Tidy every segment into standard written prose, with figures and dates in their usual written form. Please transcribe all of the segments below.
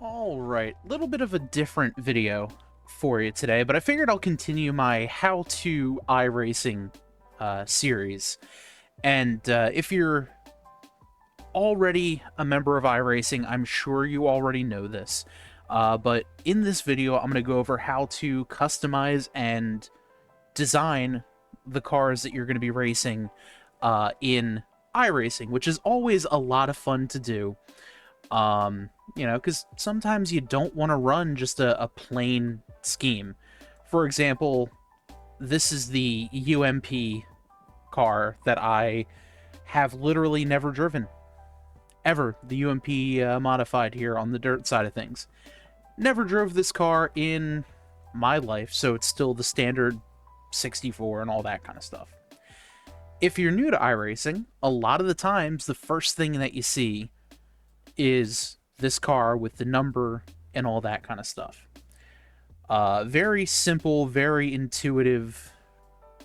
Alright, a little bit of a different video for you today, but I figured I'll continue my how-to iRacing series. And if you're already a member of iRacing, I'm sure you already know this. But in this video, I'm going to go over how to customize and design the cars that you're going to be racing in iRacing, which is always a lot of fun to do. You know, because sometimes you don't want to run just a plain scheme. For example, this is the UMP car that I have literally never driven. Ever. The UMP modified here on the dirt side of things. Never drove this car in my life, so it's still the standard 64 and all that kind of stuff. If you're new to iRacing, a lot of the times the first thing that you see is this car with the number and all that kind of stuff. Very simple, very intuitive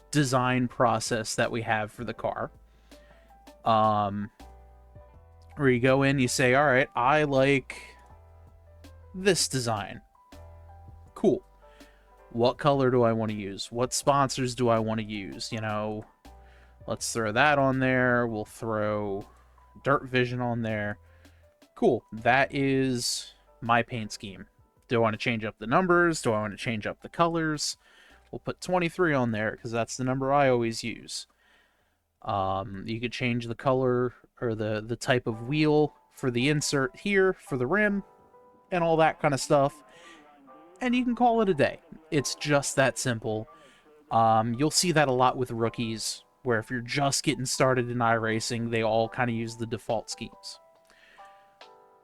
design process that we have for the car. Where you go in, you say, all right, I like this design. Cool. What color do I want to use? What sponsors do I want to use? You know, let's throw that on there. We'll throw Dirt Vision on there. Cool, that is my paint scheme. Do I want to change up the numbers? Do I want to change up the colors? We'll put 23 on there because that's the number I always use. You could change the color or the type of wheel for the insert here for the rim and all that kind of stuff. And you can call it a day. It's just that simple. You'll see that a lot with rookies, where if you're just getting started in iRacing, they all kind of use the default schemes.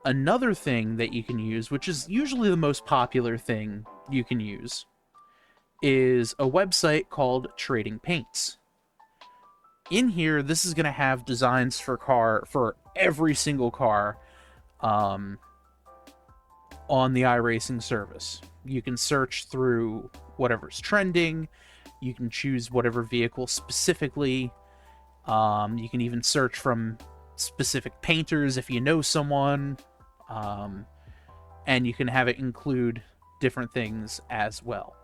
Another thing that you can use, which is usually the most popular thing you can use, is a website called Trading Paints. In here, this is going to have designs for every single car on the iRacing service. You can search through whatever's trending. You can choose whatever vehicle specifically. You can even search from specific painters if you know someone. And you can have it include different things as well.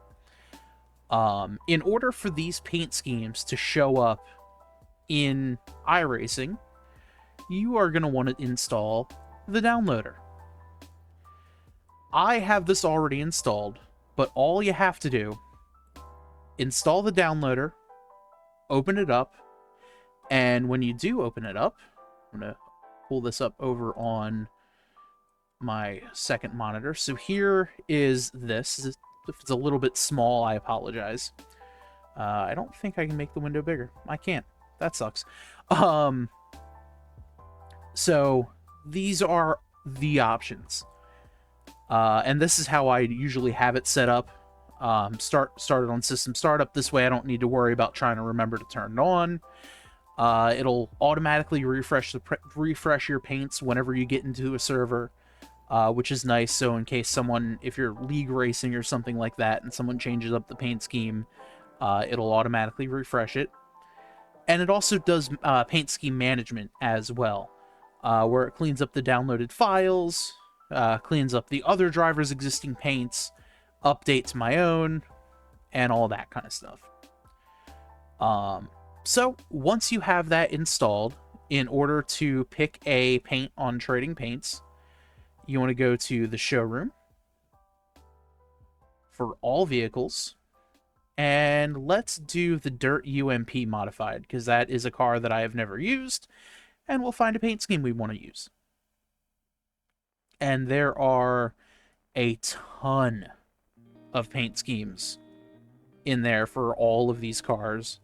In order for these paint schemes to show up in iRacing, you are going to want to install the downloader. I have this already installed, but all you have to do, install the downloader, open it up, and when you do open it up, I'm going to pull this up over on my second monitor. So here is this. If it's a little bit small, I apologize. I don't think I can make the window bigger. I can't. That sucks. So these are the options. And this is how I usually have it set up. Started on system startup. This way I don't need to worry about trying to remember to turn it on. It'll automatically refresh your paints whenever you get into a server. Which is nice, so in case if you're league racing or something like that, and someone changes up the paint scheme, it'll automatically refresh it. And it also does paint scheme management as well, where it cleans up the downloaded files, cleans up the other driver's existing paints, updates my own, and all that kind of stuff. So once you have that installed, in order to pick a paint on Trading Paints, you want to go to the showroom for all vehicles, and let's do the Dirt UMP modified, because that is a car that I have never used, and we'll find a paint scheme we want to use. And there are a ton of paint schemes in there for all of these cars.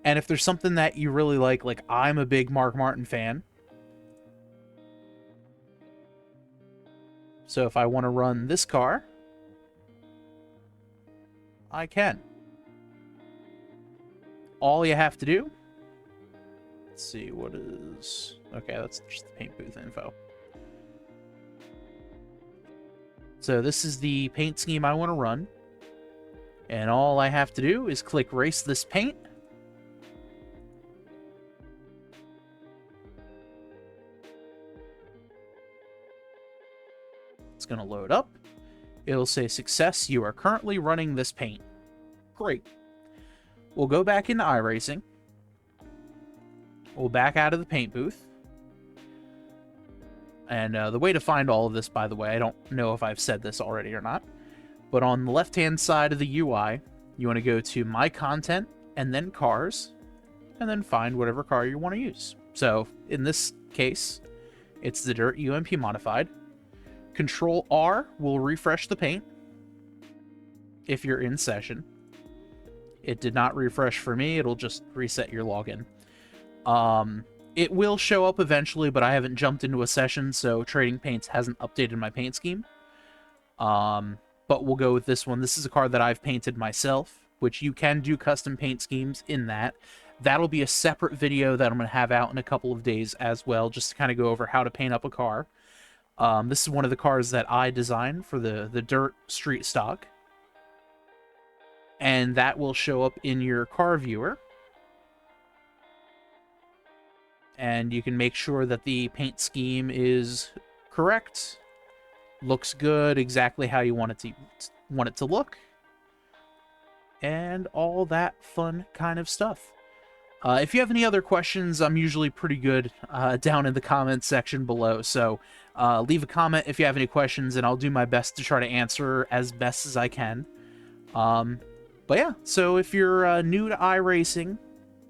And if there's something that you really like I'm a big Mark Martin fan, so if I want to run this car, I can. All you have to do, let's see, what is, okay, that's just the paint booth info. So this is the paint scheme I want to run, and all I have to do is click Race This Paint, It's going to load up. It'll say, success, you are currently running this paint. Great. We'll go back into iRacing. We'll back out of the paint booth. And the way to find all of this, by the way, I don't know if I've said this already or not, but on the left-hand side of the UI, you want to go to My Content, and then Cars, and then find whatever car you want to use. So, in this case, it's the Dirt UMP Modified. Control R will refresh the paint if you're in session. It did not refresh for me. It'll just reset your login. It will show up eventually, but I haven't jumped into a session, so Trading Paints hasn't updated my paint scheme. But we'll go with this one. This is a car that I've painted myself, which you can do custom paint schemes in that. That'll be a separate video that I'm going to have out in a couple of days as well, just to kind of go over how to paint up a car. This is one of the cars that I designed for the Dirt Street Stock. And that will show up in your car viewer. And you can make sure that the paint scheme is correct, looks good, exactly how you want it to look, and all that fun kind of stuff. If you have any other questions, I'm usually pretty good down in the comments section below, so leave a comment if you have any questions, and I'll do my best to try to answer as best as I can. But yeah, so if you're new to iRacing,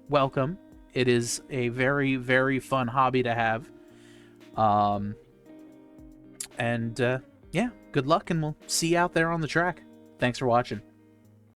welcome. It is a very, very fun hobby to have. Yeah, good luck, and we'll see you out there on the track. Thanks for watching.